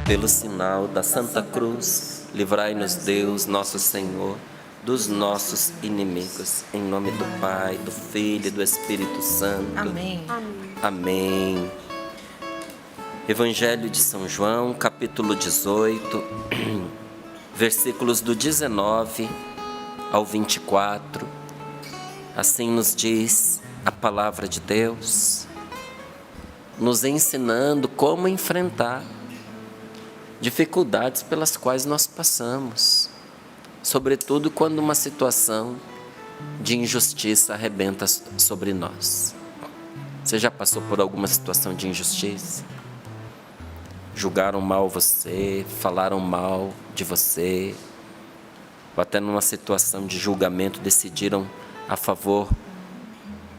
Pelo sinal da Santa Cruz, livrai-nos Deus, nosso Senhor, dos nossos inimigos. Em nome do Pai, do Filho e do Espírito Santo. Amém. Amém. Evangelho de São João, capítulo 18, versículos do 19 ao 24. Assim nos diz a palavra de Deus, nos ensinando como enfrentar dificuldades pelas quais nós passamos, sobretudo quando uma situação de injustiça arrebenta sobre nós. Você já passou por alguma situação de injustiça? Julgaram mal você, falaram mal de você, ou até numa situação de julgamento decidiram a favor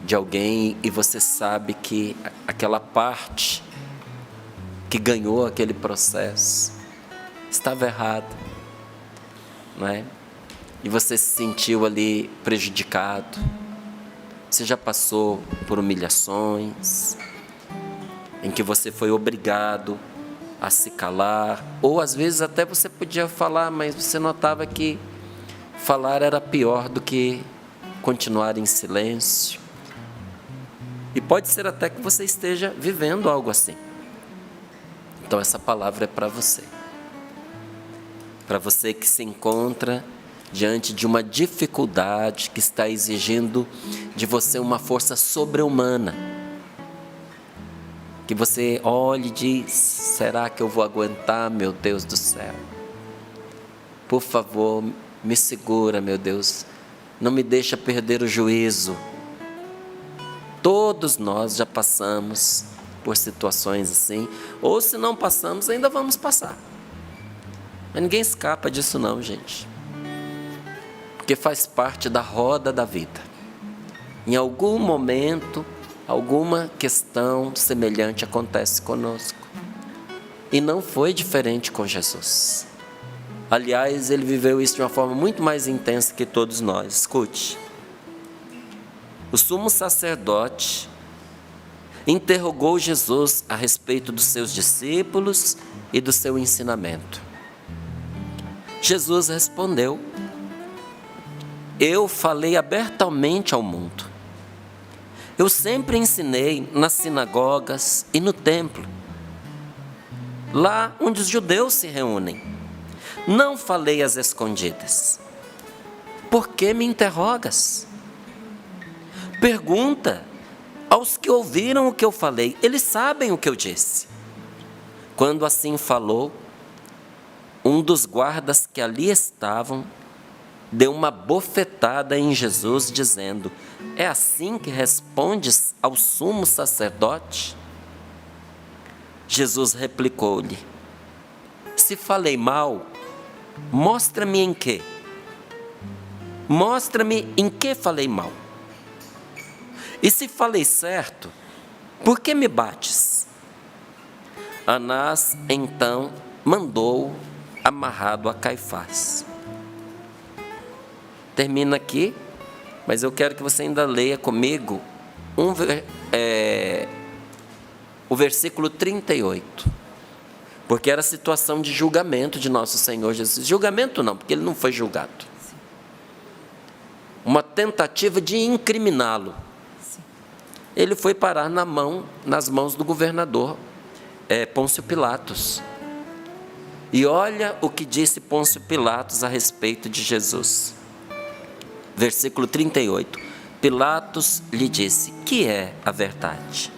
de alguém e você sabe que aquela parte que ganhou aquele processo estava errada, não é? E você se sentiu ali prejudicado. Você já passou por humilhações em que você foi obrigado a se calar, ou às vezes até você podia falar, mas você notava que falar era pior do que continuar em silêncio. E pode ser até que você esteja vivendo algo assim. Então essa palavra é para você. Para você que se encontra diante de uma dificuldade que está exigindo de você uma força sobre-humana. Que você olhe e diz: será que eu vou aguentar, meu Deus do céu? Por favor, me segura, meu Deus. Não me deixa perder o juízo. Todos nós já passamos por situações assim, ou se não passamos, ainda vamos passar. Mas ninguém escapa disso não, gente. Porque faz parte da roda da vida. Em algum momento, alguma questão semelhante acontece conosco. E não foi diferente com Jesus. Aliás, ele viveu isso de uma forma muito mais intensa que todos nós. Escute. O sumo sacerdote interrogou Jesus a respeito dos seus discípulos e do seu ensinamento. Jesus respondeu: eu falei abertamente ao mundo. Eu sempre ensinei nas sinagogas e no templo, lá onde os judeus se reúnem. Não falei às escondidas. Por que me interrogas? Pergunta aos que ouviram o que eu falei, eles sabem o que eu disse. Quando assim falou, um dos guardas que ali estavam deu uma bofetada em Jesus, dizendo: é assim que respondes ao sumo sacerdote? Jesus replicou-lhe: se falei mal, mostra-me em quê? Mostra-me em que falei mal. E se falei certo, por que me bates? Anás então mandou amarrado a Caifás. Termina aqui, mas eu quero que você ainda leia comigo o versículo 38. Porque era a situação de julgamento de nosso Senhor Jesus. Julgamento não, porque ele não foi julgado. Uma tentativa de incriminá-lo. Ele foi parar nas mãos do governador Pôncio Pilatos. E olha o que disse Pôncio Pilatos a respeito de Jesus. Versículo 38. Pilatos lhe disse: que é a verdade?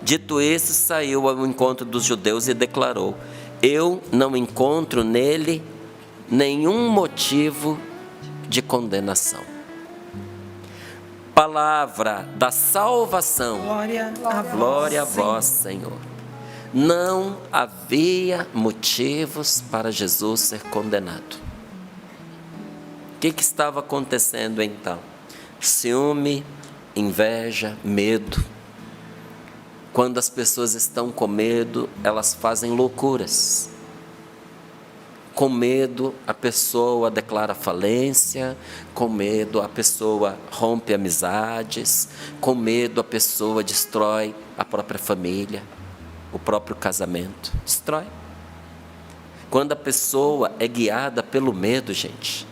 Dito isso, saiu ao encontro dos judeus e declarou: eu não encontro nele nenhum motivo de condenação. Palavra da salvação. Glória a vós, Senhor. Não havia motivos para Jesus ser condenado. O que estava acontecendo então? Ciúme, inveja, medo. Quando as pessoas estão com medo, elas fazem loucuras. Com medo, a pessoa declara falência, com medo, a pessoa rompe amizades, com medo, a pessoa destrói a própria família, o próprio casamento. Destrói. Quando a pessoa é guiada pelo medo, gente,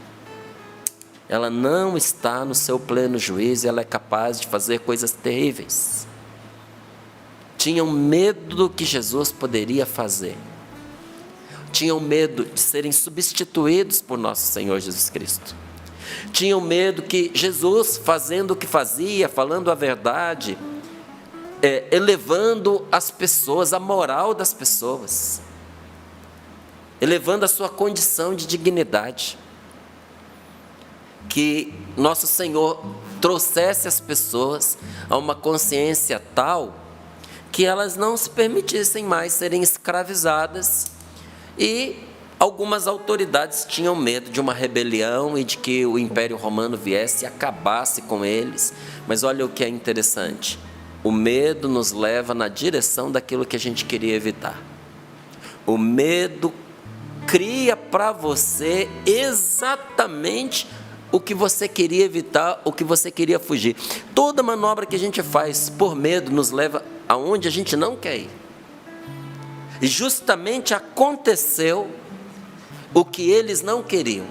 ela não está no seu pleno juízo e ela é capaz de fazer coisas terríveis. Tinham medo do que Jesus poderia fazer. Tinham medo de serem substituídos por nosso Senhor Jesus Cristo. Tinham medo que Jesus, fazendo o que fazia, falando a verdade, elevando as pessoas, a moral das pessoas, elevando a sua condição de dignidade, que nosso Senhor trouxesse as pessoas a uma consciência tal que elas não se permitissem mais serem escravizadas. E algumas autoridades tinham medo de uma rebelião e de que o Império Romano viesse e acabasse com eles. Mas olha o que é interessante: o medo nos leva na direção daquilo que a gente queria evitar. O medo cria para você exatamente o que você queria evitar, o que você queria fugir. Toda manobra que a gente faz por medo nos leva aonde a gente não quer ir. E justamente aconteceu o que eles não queriam.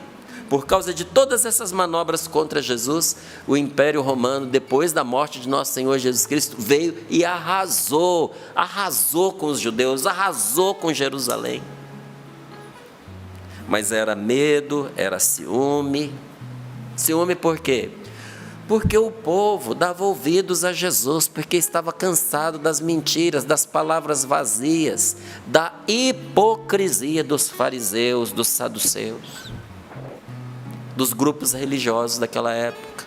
Por causa de todas essas manobras contra Jesus, o Império Romano, depois da morte de nosso Senhor Jesus Cristo, veio e arrasou com os judeus, arrasou com Jerusalém. Mas era medo, era ciúme. Ciúme por quê? Porque o povo dava ouvidos a Jesus, porque estava cansado das mentiras, das palavras vazias, da hipocrisia dos fariseus, dos saduceus, dos grupos religiosos daquela época.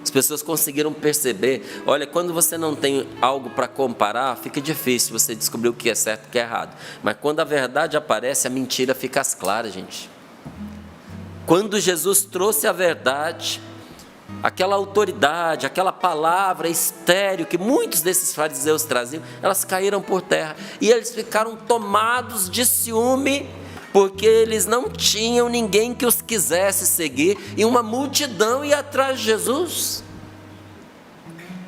As pessoas conseguiram perceber, olha, quando você não tem algo para comparar, fica difícil você descobrir o que é certo e o que é errado. Mas quando a verdade aparece, a mentira fica às claras, gente. Quando Jesus trouxe a verdade, aquela autoridade, aquela palavra estéril que muitos desses fariseus traziam, elas caíram por terra. E eles ficaram tomados de ciúme, porque eles não tinham ninguém que os quisesse seguir, e uma multidão ia atrás de Jesus.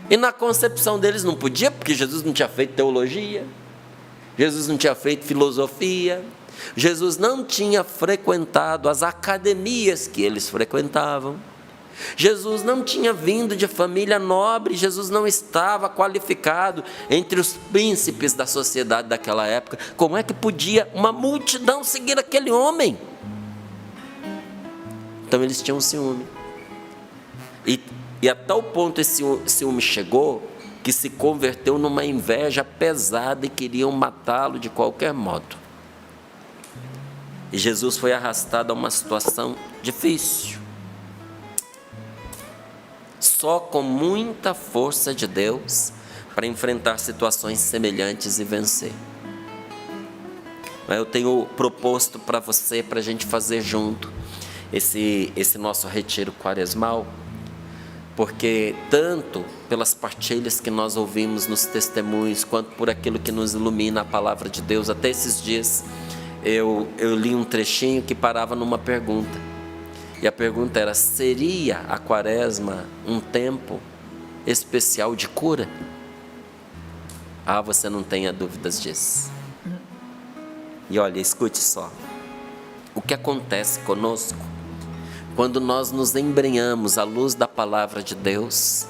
E na concepção deles não podia, porque Jesus não tinha feito teologia, Jesus não tinha feito filosofia, Jesus não tinha frequentado as academias que eles frequentavam, Jesus não tinha vindo de família nobre, Jesus não estava qualificado entre os príncipes da sociedade daquela época. Como é que podia uma multidão seguir aquele homem? Então eles tinham ciúme, e a tal ponto esse ciúme chegou, que se converteu numa inveja pesada e queriam matá-lo de qualquer modo. E Jesus foi arrastado a uma situação difícil. Só com muita força de Deus para enfrentar situações semelhantes e vencer. Eu tenho proposto para você, para a gente fazer junto esse nosso retiro quaresmal, porque tanto pelas partilhas que nós ouvimos nos testemunhos, quanto por aquilo que nos ilumina a palavra de Deus, até esses dias eu li um trechinho que parava numa pergunta, e a pergunta era: seria a quaresma um tempo especial de cura? Você não tenha dúvidas disso. E olha, escute só, o que acontece conosco quando nós nos embrenhamos à luz da palavra de Deus,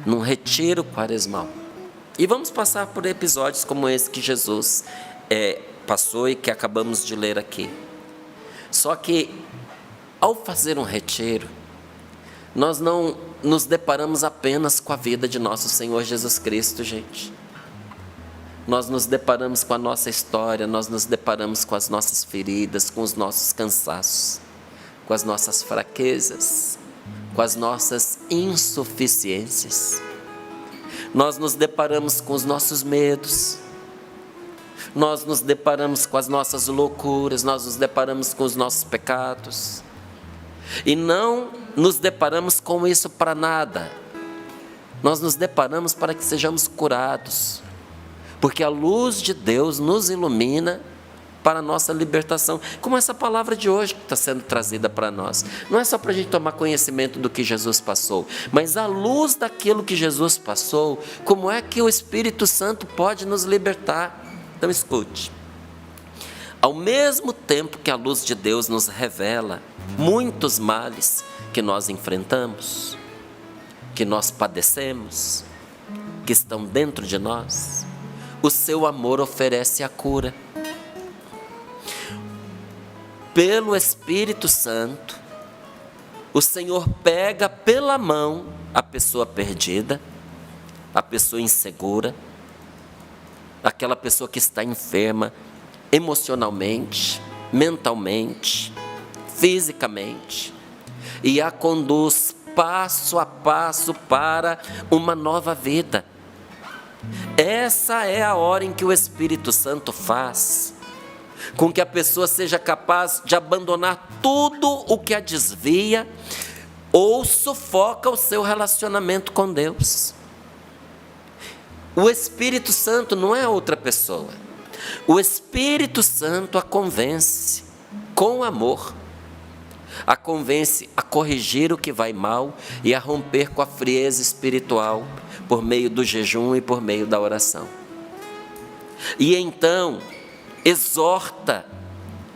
num retiro quaresmal. E vamos passar por episódios como esse que Jesus passou e que acabamos de ler aqui. Só que, ao fazer um retiro, nós não nos deparamos apenas com a vida de nosso Senhor Jesus Cristo, gente. Nós nos deparamos com a nossa história, nós nos deparamos com as nossas feridas, com os nossos cansaços, com as nossas fraquezas, com as nossas insuficiências. Nós nos deparamos com os nossos medos, nós nos deparamos com as nossas loucuras, nós nos deparamos com os nossos pecados. E não nos deparamos com isso para nada. Nós nos deparamos para que sejamos curados, porque a luz de Deus nos ilumina para a nossa libertação, como essa palavra de hoje que está sendo trazida para nós. Não é só para a gente tomar conhecimento do que Jesus passou, mas à luz daquilo que Jesus passou, como é que o Espírito Santo pode nos libertar? Então escute, ao mesmo tempo que a luz de Deus nos revela muitos males que nós enfrentamos, que nós padecemos, que estão dentro de nós, o seu amor oferece a cura. Pelo Espírito Santo, o Senhor pega pela mão a pessoa perdida, a pessoa insegura, aquela pessoa que está enferma emocionalmente, mentalmente, fisicamente, e a conduz passo a passo para uma nova vida. Essa é a hora em que o Espírito Santo faz com que a pessoa seja capaz de abandonar tudo o que a desvia ou sufoca o seu relacionamento com Deus. O Espírito Santo não é outra pessoa. O Espírito Santo a convence com amor, a convence a corrigir o que vai mal e a romper com a frieza espiritual por meio do jejum e por meio da oração. E então exorta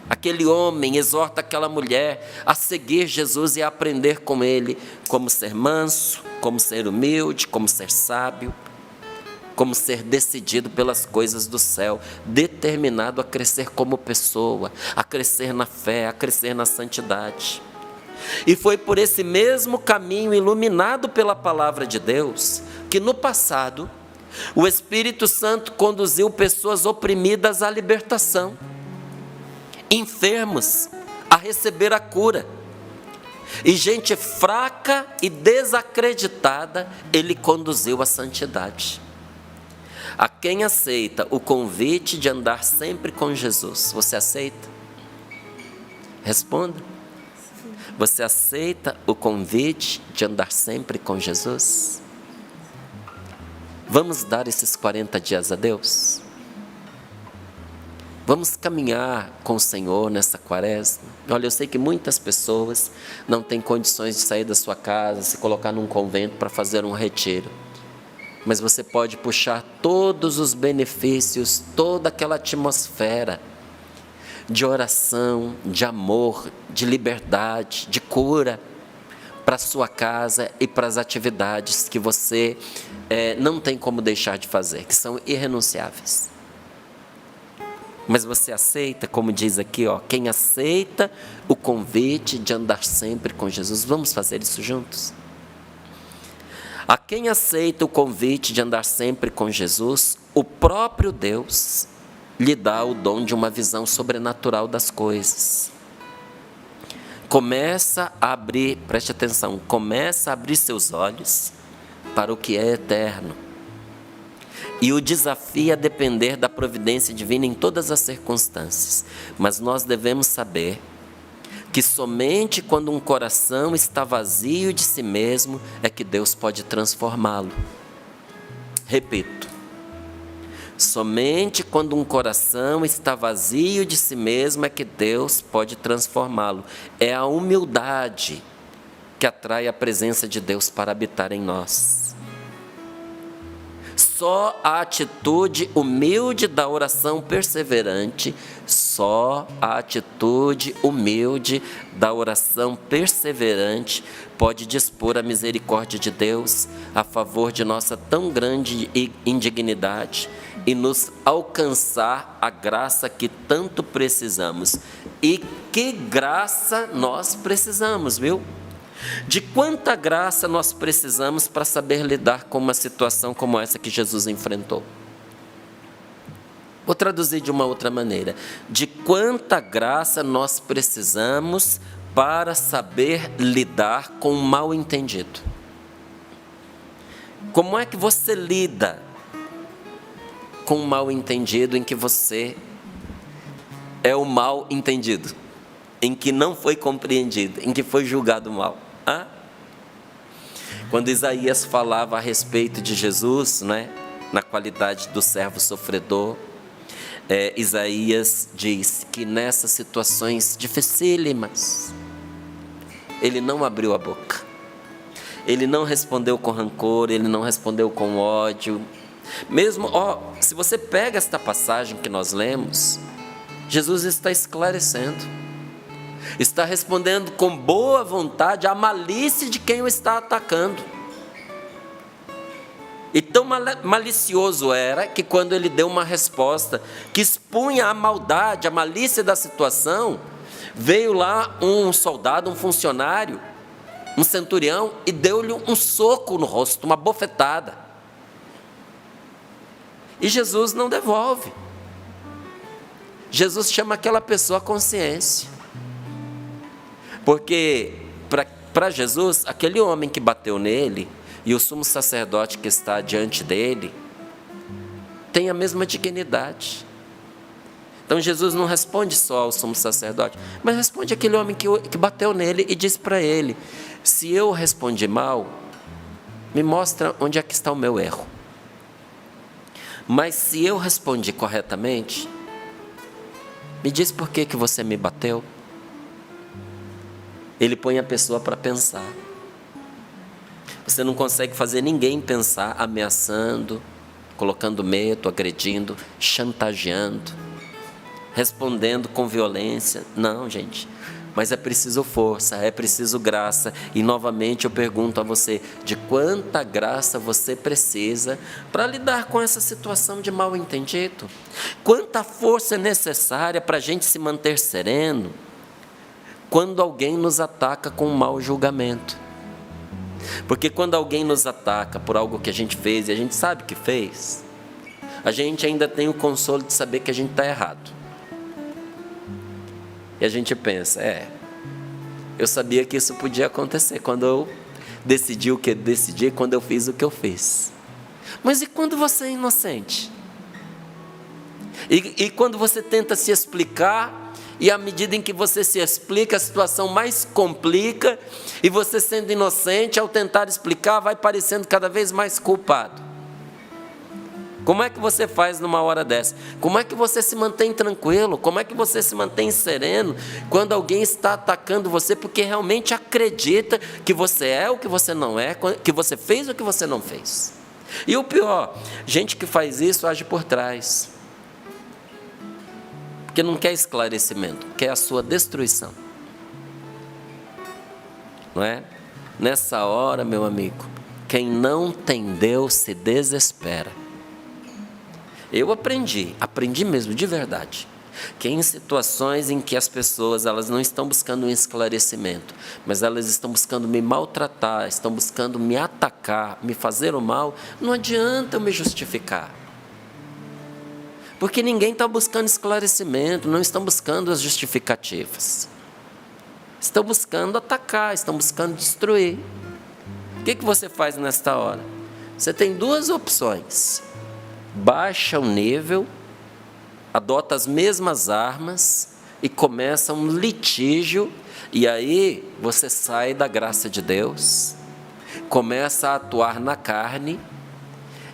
aquele homem, exorta aquela mulher a seguir Jesus e a aprender com ele como ser manso, como ser humilde, como ser sábio, como ser decidido pelas coisas do céu, determinado a crescer como pessoa, a crescer na fé, a crescer na santidade. E foi por esse mesmo caminho iluminado pela palavra de Deus que no passado o Espírito Santo conduziu pessoas oprimidas à libertação, enfermos a receber a cura, e gente fraca e desacreditada ele conduziu à santidade. A quem aceita o convite de andar sempre com Jesus, você aceita? Responda. Você aceita o convite de andar sempre com Jesus? Vamos dar esses 40 dias a Deus? Vamos caminhar com o Senhor nessa quaresma? Olha, eu sei que muitas pessoas não têm condições de sair da sua casa, se colocar num convento para fazer um retiro. Mas você pode puxar todos os benefícios, toda aquela atmosfera de oração, de amor, de liberdade, de cura para a sua casa e para as atividades que você não tem como deixar de fazer, que são irrenunciáveis. Mas você aceita, como diz aqui, quem aceita o convite de andar sempre com Jesus, vamos fazer isso juntos? A quem aceita o convite de andar sempre com Jesus, o próprio Deus lhe dá o dom de uma visão sobrenatural das coisas. Começa a abrir, preste atenção, começa a abrir seus olhos para o que é eterno. E o desafia a depender da providência divina em todas as circunstâncias. Mas nós devemos saber que somente quando um coração está vazio de si mesmo é que Deus pode transformá-lo. Repito, somente quando um coração está vazio de si mesmo é que Deus pode transformá-lo. É a humildade que atrai a presença de Deus para habitar em nós. Só a atitude humilde da oração perseverante, só a atitude humilde da oração perseverante pode dispor a misericórdia de Deus a favor de nossa tão grande indignidade e nos alcançar a graça que tanto precisamos. E que graça nós precisamos, viu? De quanta graça nós precisamos para saber lidar com uma situação como essa que Jesus enfrentou? Vou traduzir de uma outra maneira. De quanta graça nós precisamos para saber lidar com o mal entendido? Como é que você lida com o mal entendido em que você é o mal entendido, em que não foi compreendido, em que foi julgado mal? Quando Isaías falava a respeito de Jesus, na qualidade do servo sofredor, Isaías diz que nessas situações dificílimas, ele não abriu a boca, ele não respondeu com rancor, ele não respondeu com ódio. Mesmo, se você pega esta passagem que nós lemos, Jesus está esclarecendo, está respondendo com boa vontade à malícia de quem o está atacando. E tão malicioso era que quando ele deu uma resposta que expunha a maldade, a malícia da situação, veio lá um soldado, um funcionário, um centurião, e deu-lhe um soco no rosto, uma bofetada. E Jesus não devolve. Jesus chama aquela pessoa à consciência. Porque para Jesus, aquele homem que bateu nele e o sumo sacerdote que está diante dele tem a mesma dignidade. Então Jesus não responde só ao sumo sacerdote, mas responde àquele homem que bateu nele e diz para ele: se eu respondi mal, me mostra onde é que está o meu erro. Mas se eu respondi corretamente, me diz por que você me bateu. Ele põe a pessoa para pensar. Você não consegue fazer ninguém pensar ameaçando, colocando medo, agredindo, chantageando, respondendo com violência. Não, gente. Mas é preciso força, é preciso graça. E novamente eu pergunto a você, de quanta graça você precisa para lidar com essa situação de mal entendido? Quanta força é necessária para a gente se manter sereno quando alguém nos ataca com um mau julgamento? Porque quando alguém nos ataca por algo que a gente fez e a gente sabe que fez, a gente ainda tem o consolo de saber que a gente está errado. E a gente pensa, eu sabia que isso podia acontecer quando eu decidi o que decidi, quando eu fiz o que eu fiz. Mas e quando você é inocente? E quando você tenta se explicar, e à medida em que você se explica, a situação mais complica, e você sendo inocente, ao tentar explicar, vai parecendo cada vez mais culpado. Como é que você faz numa hora dessa? Como é que você se mantém tranquilo? Como é que você se mantém sereno quando alguém está atacando você porque realmente acredita que você é o que você não é, que você fez o que você não fez? E o pior, gente que faz isso age por trás, porque não quer esclarecimento, quer a sua destruição. Não é? Nessa hora, meu amigo, quem não tem Deus se desespera. Eu aprendi mesmo, de verdade, que em situações em que as pessoas elas não estão buscando um esclarecimento, mas elas estão buscando me maltratar, estão buscando me atacar, me fazer o mal, não adianta eu me justificar. Porque ninguém está buscando esclarecimento, não estão buscando as justificativas. Estão buscando atacar, estão buscando destruir. O que você faz nesta hora? Você tem duas opções. Baixa o nível, adota as mesmas armas e começa um litígio, e aí você sai da graça de Deus, começa a atuar na carne,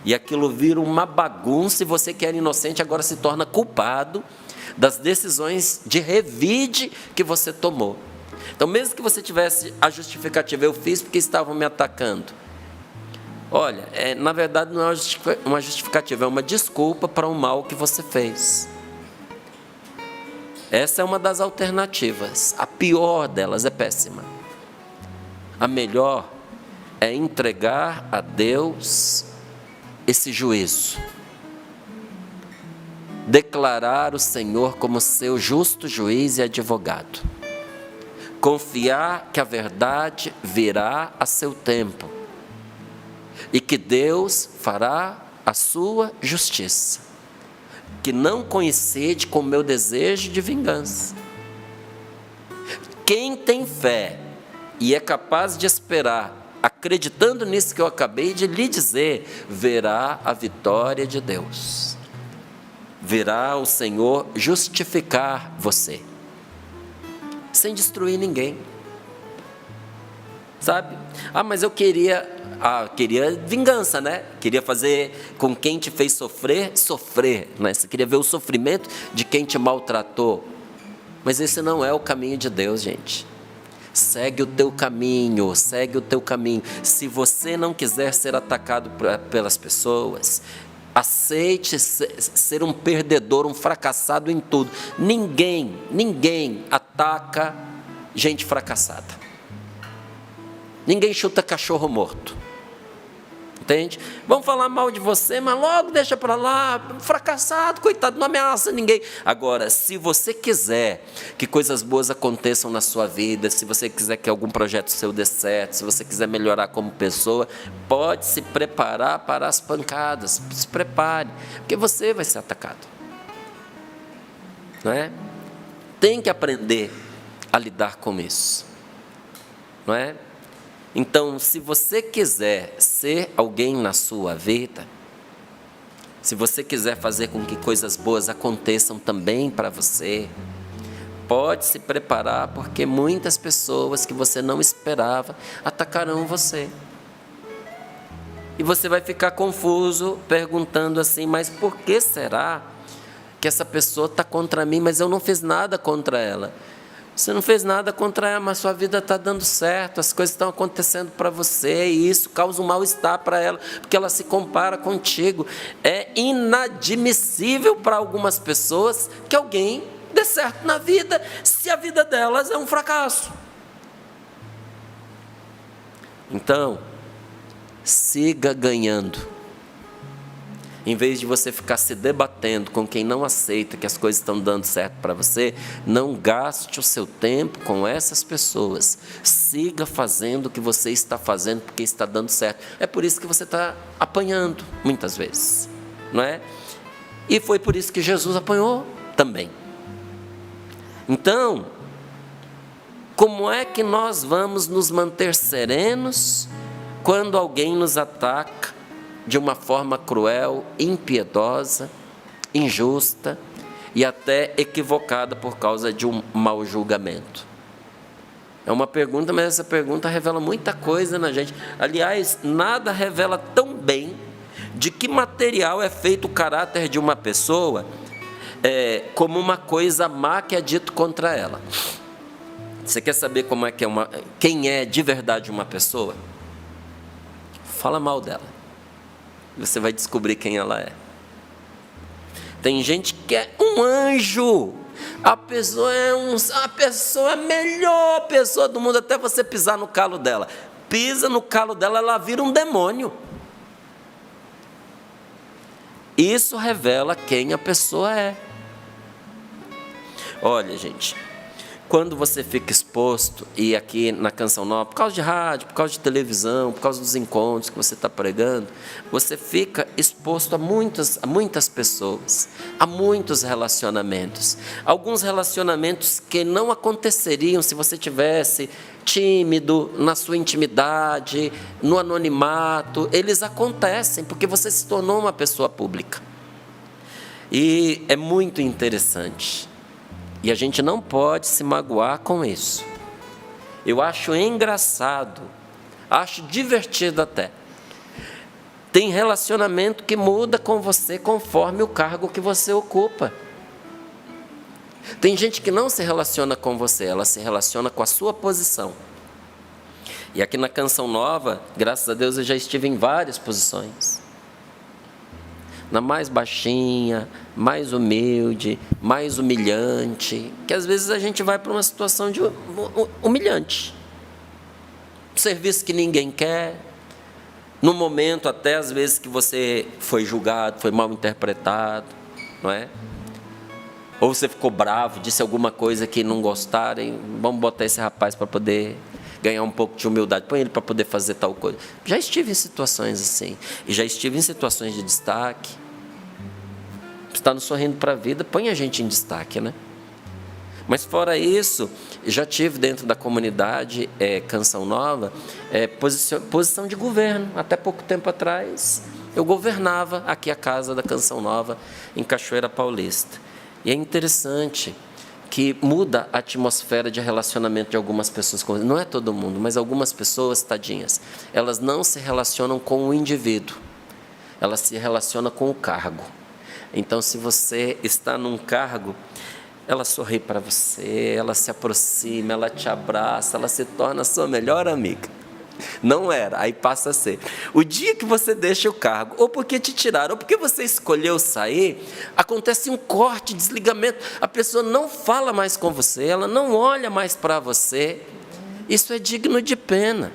e aquilo vira uma bagunça, e você que era inocente agora se torna culpado das decisões de revide que você tomou. Então, mesmo que você tivesse a justificativa, eu fiz porque estavam me atacando. Olha, na verdade não é uma justificativa, é uma desculpa para o mal que você fez. Essa é uma das alternativas. A pior delas é péssima. A melhor é entregar a Deus esse juízo. Declarar o Senhor como seu justo juiz e advogado. Confiar que a verdade virá a seu tempo. E que Deus fará a sua justiça, que não coincide com o meu desejo de vingança. Quem tem fé e é capaz de esperar, acreditando nisso que eu acabei de lhe dizer, verá a vitória de Deus. Verá o Senhor justificar você, sem destruir ninguém, sabe? Mas eu queria vingança, né? Queria fazer com quem te fez sofrer, né? Você queria ver o sofrimento de quem te maltratou. Mas esse não é o caminho de Deus, gente. Segue o teu caminho, segue o teu caminho. Se você não quiser ser atacado pelas pessoas, aceite ser um perdedor, um fracassado em tudo. Ninguém ataca gente fracassada. Ninguém chuta cachorro morto. Entende? Vão falar mal de você, mas logo deixa para lá, fracassado, coitado, não ameaça ninguém. Agora, se você quiser que coisas boas aconteçam na sua vida, se você quiser que algum projeto seu dê certo, se você quiser melhorar como pessoa, pode se preparar para as pancadas, se prepare, porque você vai ser atacado. Não é? Tem que aprender a lidar com isso. Não é? Então, se você quiser ser alguém na sua vida, se você quiser fazer com que coisas boas aconteçam também para você, pode se preparar, porque muitas pessoas que você não esperava atacarão você. E você vai ficar confuso, perguntando assim, mas por que será que essa pessoa está contra mim, mas eu não fiz nada contra ela? Você não fez nada contra ela, mas sua vida está dando certo, as coisas estão acontecendo para você, e isso causa um mal-estar para ela, porque ela se compara contigo. É inadmissível para algumas pessoas que alguém dê certo na vida, se a vida delas é um fracasso. Então, siga ganhando. Em vez de você ficar se debatendo com quem não aceita que as coisas estão dando certo para você, não gaste o seu tempo com essas pessoas. Siga fazendo o que você está fazendo porque está dando certo. É por isso que você está apanhando, muitas vezes. Não é? E foi por isso que Jesus apanhou também. Então, como é que nós vamos nos manter serenos quando alguém nos ataca de uma forma cruel, impiedosa, injusta e até equivocada por causa de um mau julgamento? É uma pergunta, mas essa pergunta revela muita coisa na gente. Aliás, nada revela tão bem de que material é feito o caráter de uma pessoa como uma coisa má que é dito contra ela. Você quer saber quem é de verdade uma pessoa? Fala mal dela. Você vai descobrir quem ela é. Tem gente que é um anjo. A pessoa é a melhor pessoa do mundo, até você pisar no calo dela. Pisa no calo dela, ela vira um demônio. Isso revela quem a pessoa é. Olha, gente, quando você fica exposto, e aqui na Canção Nova, por causa de rádio, por causa de televisão, por causa dos encontros que você está pregando, você fica exposto a muitas pessoas, a muitos relacionamentos. Alguns relacionamentos que não aconteceriam se você tivesse tímido, na sua intimidade, no anonimato. Eles acontecem porque você se tornou uma pessoa pública. E é muito interessante. E a gente não pode se magoar com isso. Eu acho engraçado, acho divertido até. Tem relacionamento que muda com você conforme o cargo que você ocupa. Tem gente que não se relaciona com você, ela se relaciona com a sua posição. E aqui na Canção Nova, graças a Deus, eu já estive em várias posições. Na mais baixinha, mais humilde, mais humilhante, que às vezes a gente vai para uma situação de humilhante. Um serviço que ninguém quer, no momento até às vezes que você foi julgado, foi mal interpretado, não é? Ou você ficou bravo, disse alguma coisa que não gostarem, vamos botar esse rapaz para poder ganhar um pouco de humildade, põe ele para poder fazer tal coisa. Já estive em situações assim, e já estive em situações de destaque. Está nos sorrindo para a vida, põe a gente em destaque, né? Mas fora isso, já tive dentro da comunidade Canção Nova, posição de governo. Até pouco tempo atrás, eu governava aqui a casa da Canção Nova, em Cachoeira Paulista. E é interessante que muda a atmosfera de relacionamento de algumas pessoas. Não é todo mundo, mas algumas pessoas, tadinhas, elas não se relacionam com o indivíduo, elas se relacionam com o cargo. Então, se você está num cargo, ela sorri para você, ela se aproxima, ela te abraça, ela se torna a sua melhor amiga. Não era, aí passa a ser. O dia que você deixa o cargo, ou porque te tiraram, ou porque você escolheu sair, acontece um corte, desligamento. A pessoa não fala mais com você, ela não olha mais para você. Isso é digno de pena.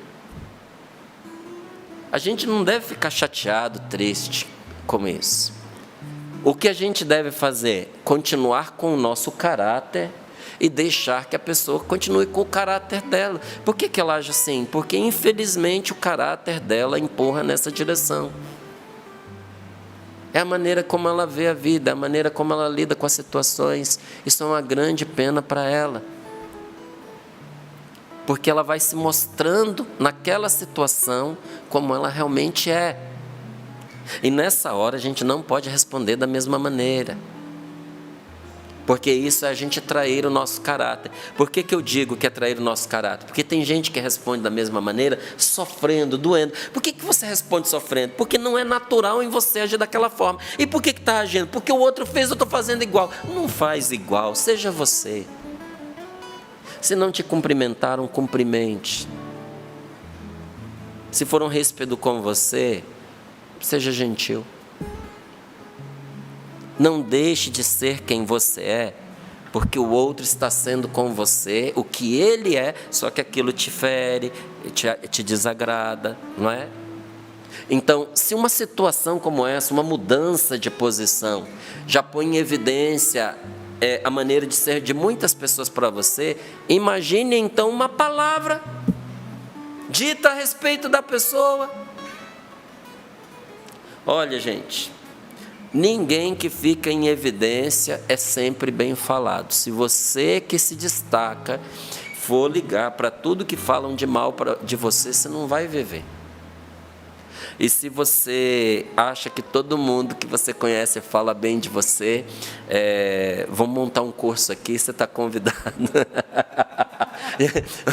A gente não deve ficar chateado, triste com isso. O que a gente deve fazer? Continuar com o nosso caráter e deixar que a pessoa continue com o caráter dela. Por que ela age assim? Porque, infelizmente, o caráter dela empurra nessa direção. É a maneira como ela vê a vida, é a maneira como ela lida com as situações. Isso é uma grande pena para ela. Porque ela vai se mostrando naquela situação como ela realmente é. E nessa hora a gente não pode responder da mesma maneira. Porque isso é a gente trair o nosso caráter. Por que eu digo que é trair o nosso caráter? Porque tem gente que responde da mesma maneira, sofrendo, doendo. Por que você responde sofrendo? Porque não é natural em você agir daquela forma. E por que está agindo? Porque o outro fez, eu estou fazendo igual. Não faz igual, seja você. Se não te cumprimentaram, cumprimente. Se foram ríspidos com você, seja gentil. Não deixe de ser quem você é, porque o outro está sendo com você o que ele é, só que aquilo te fere, te desagrada, não é? Então, se uma situação como essa, uma mudança de posição, já põe em evidência a maneira de ser de muitas pessoas para você, imagine então uma palavra dita a respeito da pessoa. Olha, gente, ninguém que fica em evidência é sempre bem falado. Se você que se destaca for ligar para tudo que falam de mal de você, você não vai viver. E se você acha que todo mundo que você conhece fala bem de você, vamos montar um curso aqui, você está convidado.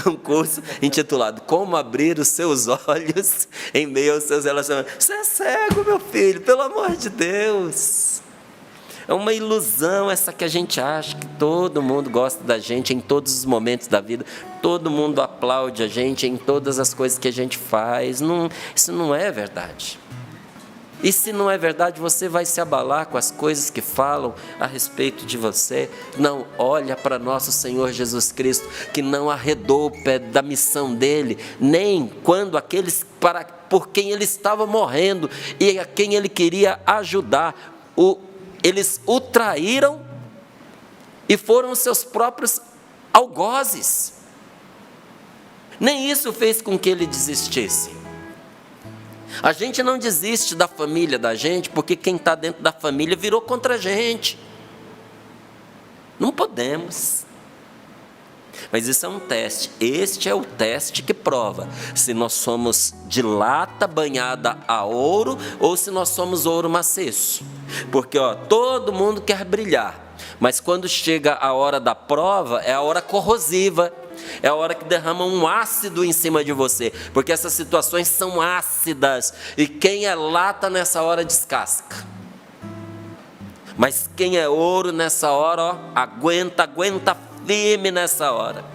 Um curso intitulado Como Abrir os Seus Olhos em Meio aos Seus Relacionamentos. Você é cego, meu filho, pelo amor de Deus. É uma ilusão essa que a gente acha que todo mundo gosta da gente em todos os momentos da vida, todo mundo aplaude a gente em todas as coisas que a gente faz. Não, isso não é verdade. E se não é verdade, você vai se abalar com as coisas que falam a respeito de você. Não, olha para nosso Senhor Jesus Cristo, que não arredou o pé da missão dele, nem quando aqueles por quem ele estava morrendo e a quem ele queria ajudar, eles o traíram e foram os seus próprios algozes. Nem isso fez com que ele desistisse. A gente não desiste da família da gente porque quem está dentro da família virou contra a gente. Não podemos. Mas isso é um teste. Este é o teste que prova se nós somos de lata banhada a ouro ou se nós somos ouro maciço. Porque todo mundo quer brilhar, mas quando chega a hora da prova, é a hora corrosiva. É a hora que derrama um ácido em cima de você, porque essas situações são ácidas, e quem é lata nessa hora descasca. Mas quem é ouro nessa hora, aguenta firme nessa hora.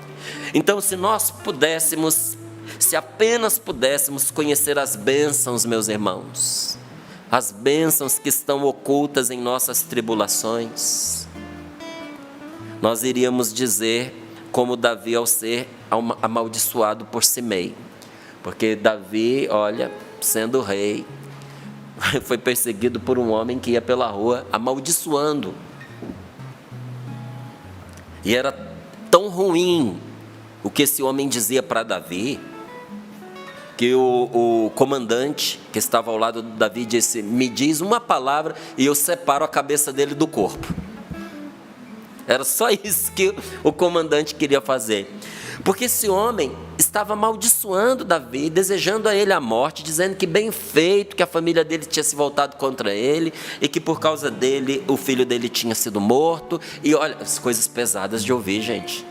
Então, se nós pudéssemos, se apenas pudéssemos conhecer as bênçãos, meus irmãos, as bênçãos que estão ocultas em nossas tribulações, nós iríamos dizer como Davi ao ser amaldiçoado por Simei. Porque Davi, olha, sendo rei, foi perseguido por um homem que ia pela rua amaldiçoando. E era tão ruim o que esse homem dizia para Davi, que o comandante que estava ao lado de Davi disse: me diz uma palavra e eu separo a cabeça dele do corpo. Era só isso que o comandante queria fazer. Porque esse homem estava amaldiçoando Davi, desejando a ele a morte, dizendo que bem feito, que a família dele tinha se voltado contra ele, e que por causa dele, o filho dele tinha sido morto. E olha, as coisas pesadas de ouvir, gente.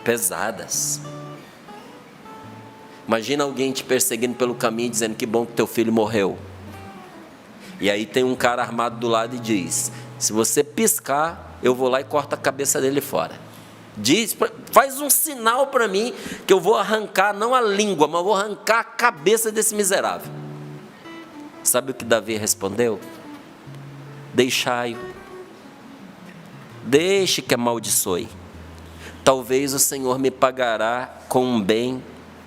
Pesadas. Imagina alguém te perseguindo pelo caminho, dizendo que bom que teu filho morreu. E aí tem um cara armado do lado e diz: se você piscar, eu vou lá e corto a cabeça dele fora. Faz um sinal para mim que eu vou arrancar, não a língua, mas vou arrancar a cabeça desse miserável. Sabe o que Davi respondeu? Deixai-o. Deixe que amaldiçoe. Talvez o Senhor me pagará com um bem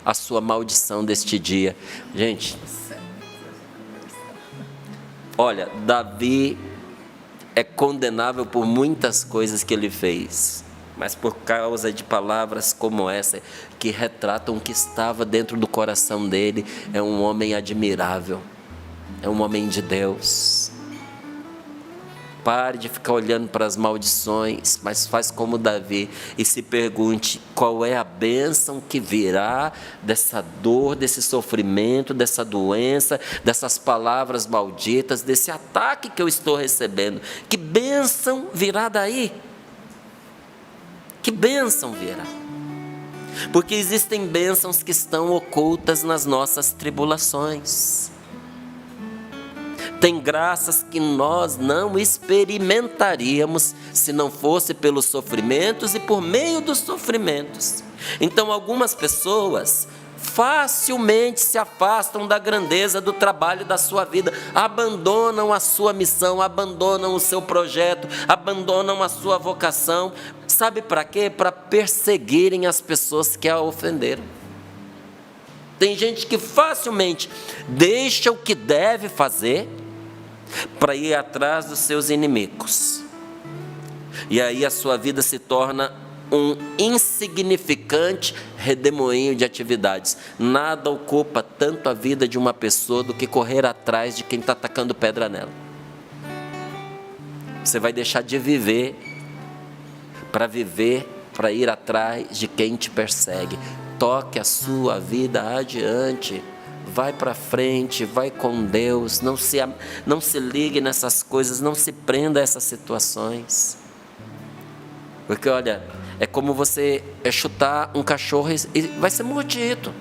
a sua maldição deste dia. Gente, olha, Davi é condenável por muitas coisas que ele fez, mas por causa de palavras como essa, que retratam o que estava dentro do coração dele, é um homem admirável, é um homem de Deus. Pare de ficar olhando para as maldições, mas faz como Davi e se pergunte qual é a bênção que virá dessa dor, desse sofrimento, dessa doença, dessas palavras malditas, desse ataque que eu estou recebendo. Que bênção virá daí? Que bênção virá? Porque existem bênçãos que estão ocultas nas nossas tribulações. Tem graças que nós não experimentaríamos se não fosse pelos sofrimentos e por meio dos sofrimentos. Então, algumas pessoas facilmente se afastam da grandeza do trabalho da sua vida, abandonam a sua missão, abandonam o seu projeto, abandonam a sua vocação. Sabe para quê? Para perseguirem as pessoas que a ofenderam. Tem gente que facilmente deixa o que deve fazer para ir atrás dos seus inimigos. E aí a sua vida se torna um insignificante redemoinho de atividades. Nada ocupa tanto a vida de uma pessoa do que correr atrás de quem está atacando pedra nela. Você vai deixar de viver para ir atrás de quem te persegue. Toque a sua vida adiante. Vai para frente, vai com Deus, não se ligue nessas coisas, não se prenda a essas situações. Porque olha, é como você chutar um cachorro e vai ser mordido.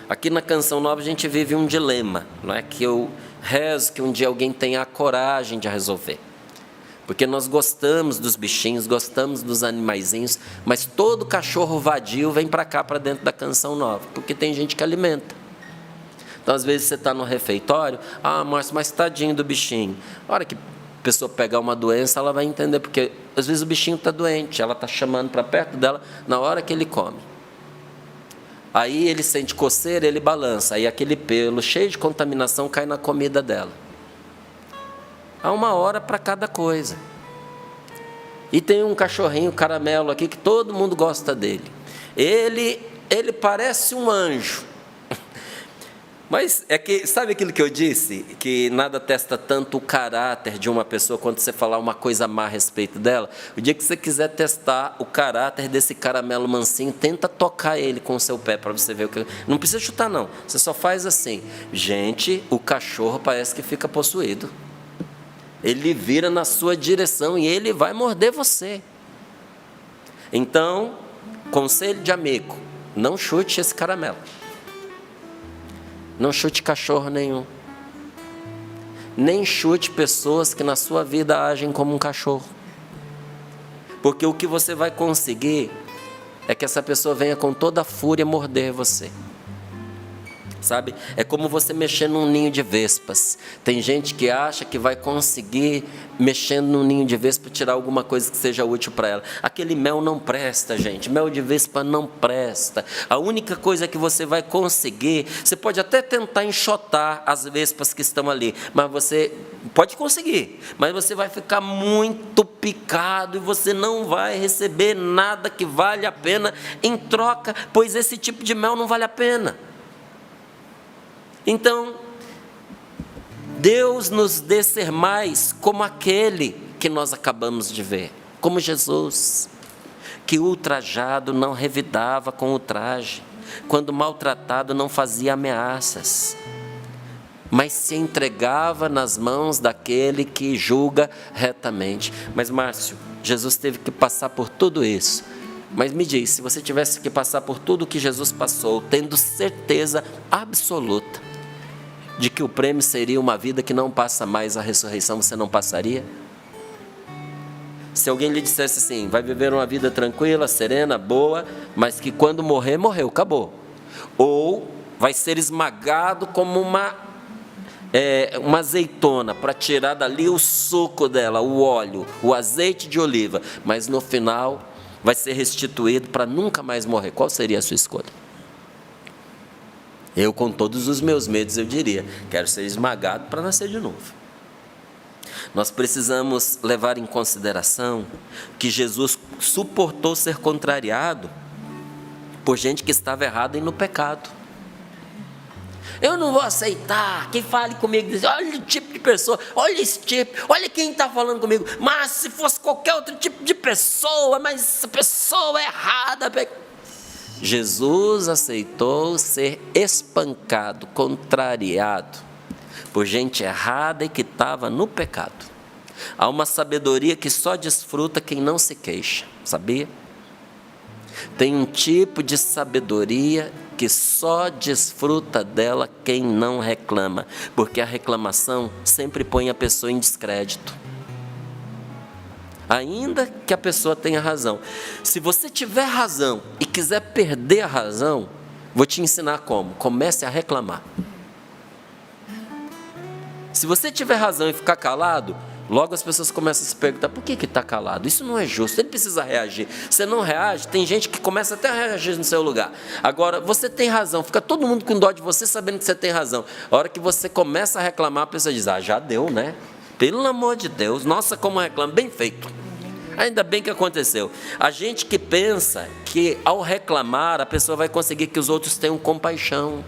Aqui na Canção Nova a gente vive um dilema, não é? Que eu rezo que um dia alguém tenha a coragem de resolver. Porque nós gostamos dos bichinhos, gostamos dos animaizinhos, mas todo cachorro vadio vem para cá, para dentro da Canção Nova, porque tem gente que alimenta. Então, às vezes, você está no refeitório, Márcio, mas tadinho do bichinho. A hora que a pessoa pegar uma doença, ela vai entender, porque às vezes o bichinho está doente, ela está chamando para perto dela na hora que ele come. Aí ele sente coceira, ele balança, aí aquele pelo cheio de contaminação cai na comida dela. Há uma hora para cada coisa. E tem um cachorrinho caramelo aqui que todo mundo gosta dele. Ele parece um anjo. Mas é que, sabe aquilo que eu disse? Que nada testa tanto o caráter de uma pessoa quando você falar uma coisa má a respeito dela. O dia que você quiser testar o caráter desse caramelo mansinho, tenta tocar ele com o seu pé para você ver o que... Não precisa chutar não, você só faz assim. Gente, o cachorro parece que fica possuído. Ele vira na sua direção e ele vai morder você. Então, conselho de amigo, não chute esse caramelo. Não chute cachorro nenhum. Nem chute pessoas que na sua vida agem como um cachorro. Porque o que você vai conseguir é que essa pessoa venha com toda a fúria morder você. Sabe? É como você mexer num ninho de vespas. Tem gente que acha que vai conseguir, mexendo num ninho de vespa, tirar alguma coisa que seja útil para ela. Aquele mel não presta, gente. Mel de vespa não presta. A única coisa que você vai conseguir, você pode até tentar enxotar as vespas que estão ali, mas você pode conseguir, mas você vai ficar muito picado e você não vai receber nada que vale a pena em troca, pois esse tipo de mel não vale a pena. Então, Deus nos dê ser mais como aquele que nós acabamos de ver, como Jesus. que ultrajado não revidava com ultraje, quando maltratado não fazia ameaças, mas se entregava nas mãos daquele que julga retamente. Mas Márcio, Jesus teve que passar por tudo isso. Mas me diz, se você tivesse que passar por tudo que Jesus passou, tendo certeza absoluta de que o prêmio seria uma vida que não passa mais a ressurreição, você não passaria? Se alguém lhe dissesse assim, vai viver uma vida tranquila, serena, boa, mas que quando morrer, morreu, acabou. Ou vai ser esmagado como uma azeitona, para tirar dali o suco dela, o óleo, o azeite de oliva, mas no final vai ser restituído para nunca mais morrer. Qual seria a sua escolha? Eu, com todos os meus medos, eu diria, quero ser esmagado para nascer de novo. Nós precisamos levar em consideração que Jesus suportou ser contrariado por gente que estava errada e no pecado. Eu não vou aceitar quem fale comigo, diz, olha o tipo de pessoa, olha esse tipo, olha quem está falando comigo. Mas se fosse qualquer outro tipo de pessoa, mas essa pessoa é errada. Jesus aceitou ser espancado, contrariado por gente errada e que estava no pecado. Há uma sabedoria que só desfruta quem não se queixa, sabia? Tem um tipo de sabedoria que só desfruta dela quem não reclama, porque a reclamação sempre põe a pessoa em descrédito. Ainda que a pessoa tenha razão. Se você tiver razão e quiser perder a razão, vou te ensinar como. Comece a reclamar. Se você tiver razão e ficar calado, logo as pessoas começam a se perguntar, por que está calado? Isso não é justo, ele precisa reagir. Você não reage, tem gente que começa até a reagir no seu lugar. Agora, você tem razão, fica todo mundo com dó de você sabendo que você tem razão. A hora que você começa a reclamar, a pessoa diz, já deu, né? Pelo amor de Deus, nossa, como reclama, bem feito. Ainda bem que aconteceu. A gente que pensa que ao reclamar, a pessoa vai conseguir que os outros tenham compaixão,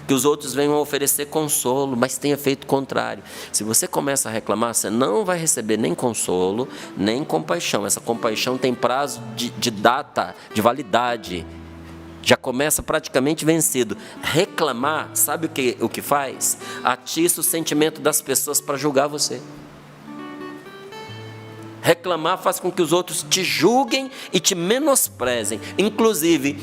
que os outros venham oferecer consolo, mas tenha feito o contrário. Se você começa a reclamar, você não vai receber nem consolo, nem compaixão. Essa compaixão tem prazo de data, de validade. Já começa praticamente vencido. Reclamar, sabe o que faz? Atiça o sentimento das pessoas para julgar você. Reclamar faz com que os outros te julguem e te menosprezem. Inclusive,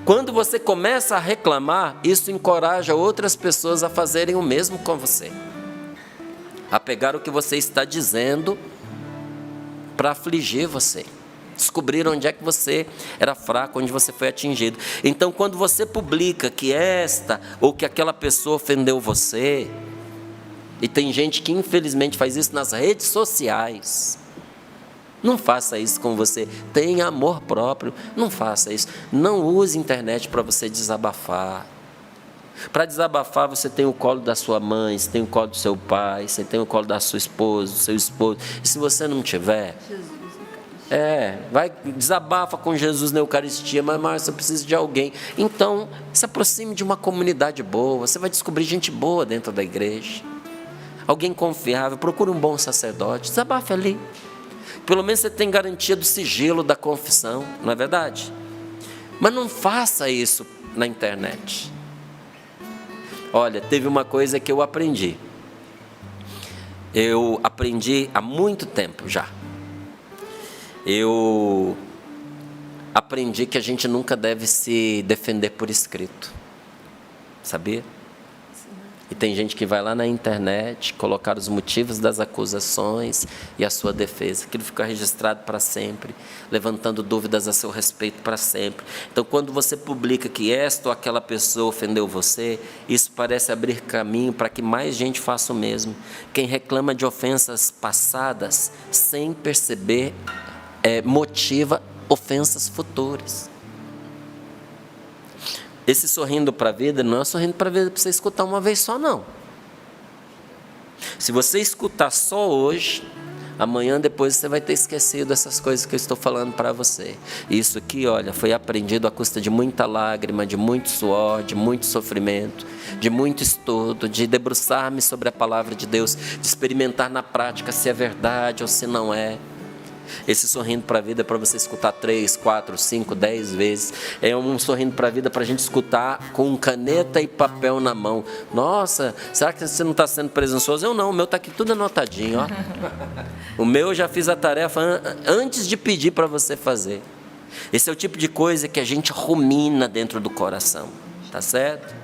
quando você começa a reclamar, isso encoraja outras pessoas a fazerem o mesmo com você. A pegar o que você está dizendo para afligir você. Descobrir onde é que você era fraco, onde você foi atingido. Então, quando você publica que esta ou que aquela pessoa ofendeu você, e tem gente que infelizmente faz isso nas redes sociais, não faça isso com você. Tenha amor próprio. Não faça isso. Não use a internet para você desabafar. Para desabafar, você tem o colo da sua mãe, você tem o colo do seu pai, você tem o colo da sua esposa, do seu esposo. E se você não tiver, vai, desabafa com Jesus na Eucaristia. Mas eu preciso de alguém. Então, se aproxime de uma comunidade boa. Você vai descobrir gente boa dentro da igreja. Alguém confiável. Procure um bom sacerdote. Desabafe ali. Pelo menos você tem garantia do sigilo da confissão, não é verdade? Mas não faça isso na internet. Olha, teve uma coisa que eu aprendi. Eu aprendi há muito tempo já. Eu aprendi que a gente nunca deve se defender por escrito. Sabia? E tem gente que vai lá na internet colocar os motivos das acusações e a sua defesa. Aquilo fica registrado para sempre, levantando dúvidas a seu respeito para sempre. Então, quando você publica que esta ou aquela pessoa ofendeu você, isso parece abrir caminho para que mais gente faça o mesmo. Quem reclama de ofensas passadas, sem perceber, motiva ofensas futuras. Esse sorrindo para a vida não é sorrindo para a vida para você escutar uma vez só, não. Se você escutar só hoje, amanhã depois você vai ter esquecido essas coisas que eu estou falando para você. Isso aqui, olha, foi aprendido à custa de muita lágrima, de muito suor, de muito sofrimento, de muito estudo, de debruçar-me sobre a palavra de Deus, de experimentar na prática se é verdade ou se não é. Esse sorrindo para a vida é para você escutar 3, 4, 5, 10 vezes. É um sorrindo para a vida para a gente escutar com caneta e papel na mão. Nossa, será que você não está sendo presunçoso? Eu não, o meu está aqui tudo anotadinho, ó. O meu eu já fiz a tarefa antes de pedir para você fazer. Esse é o tipo de coisa que a gente rumina dentro do coração, tá certo?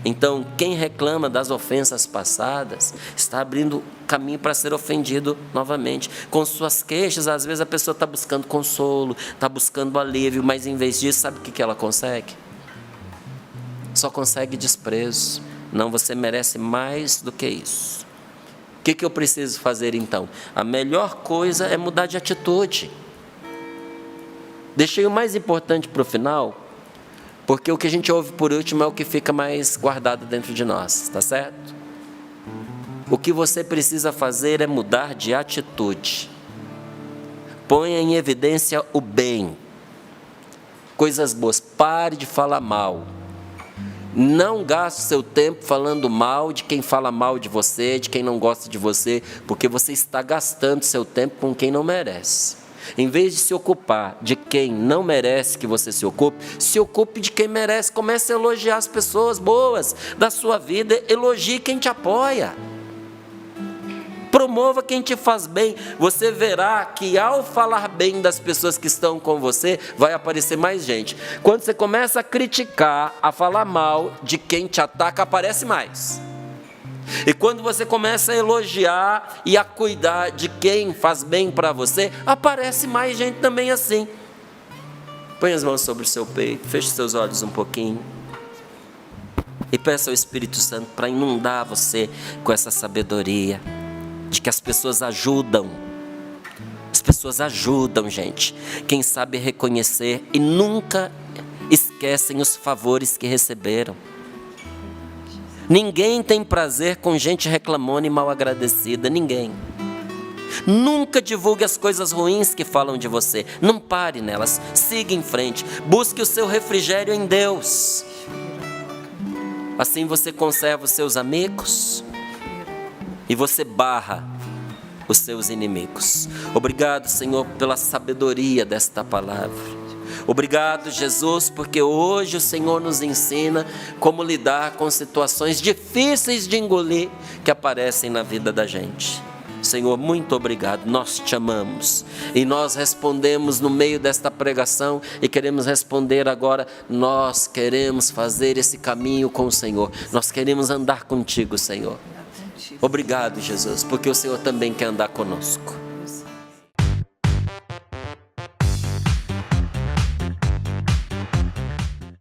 Então, quem reclama das ofensas passadas está abrindo caminho para ser ofendido novamente. Com suas queixas, às vezes a pessoa está buscando consolo, está buscando alívio, mas em vez disso, sabe o que ela consegue? Só consegue desprezo. Não, você merece mais do que isso. O que eu preciso fazer então? A melhor coisa é mudar de atitude. Deixei o mais importante para o final, porque o que a gente ouve por último é o que fica mais guardado dentro de nós, tá certo? O que você precisa fazer é mudar de atitude. Ponha em evidência o bem, coisas boas. Pare de falar mal. Não gaste seu tempo falando mal de quem fala mal de você, de quem não gosta de você, porque você está gastando seu tempo com quem não merece. Em vez de se ocupar de quem não merece que você se ocupe de quem merece. Comece a elogiar as pessoas boas da sua vida. Elogie quem te apoia. Promova quem te faz bem. Você verá que ao falar bem das pessoas que estão com você, vai aparecer mais gente. Quando você começa a criticar, a falar mal de quem te ataca, aparece mais. E quando você começa a elogiar e a cuidar de quem faz bem para você, aparece mais gente também assim. Põe as mãos sobre o seu peito, feche seus olhos um pouquinho e peça ao Espírito Santo para inundar você com essa sabedoria de que as pessoas ajudam. As pessoas ajudam, gente. Quem sabe reconhecer e nunca esquecem os favores que receberam. Ninguém tem prazer com gente reclamona e mal agradecida, ninguém. Nunca divulgue as coisas ruins que falam de você, não pare nelas, siga em frente, busque o seu refrigério em Deus. Assim você conserva os seus amigos e você barra os seus inimigos. Obrigado, Senhor, pela sabedoria desta palavra. Obrigado, Jesus, porque hoje o Senhor nos ensina como lidar com situações difíceis de engolir que aparecem na vida da gente. Senhor, muito obrigado, nós te amamos e nós respondemos no meio desta pregação e queremos responder agora. Nós queremos fazer esse caminho com o Senhor, nós queremos andar contigo, Senhor. Obrigado, Jesus, porque o Senhor também quer andar conosco.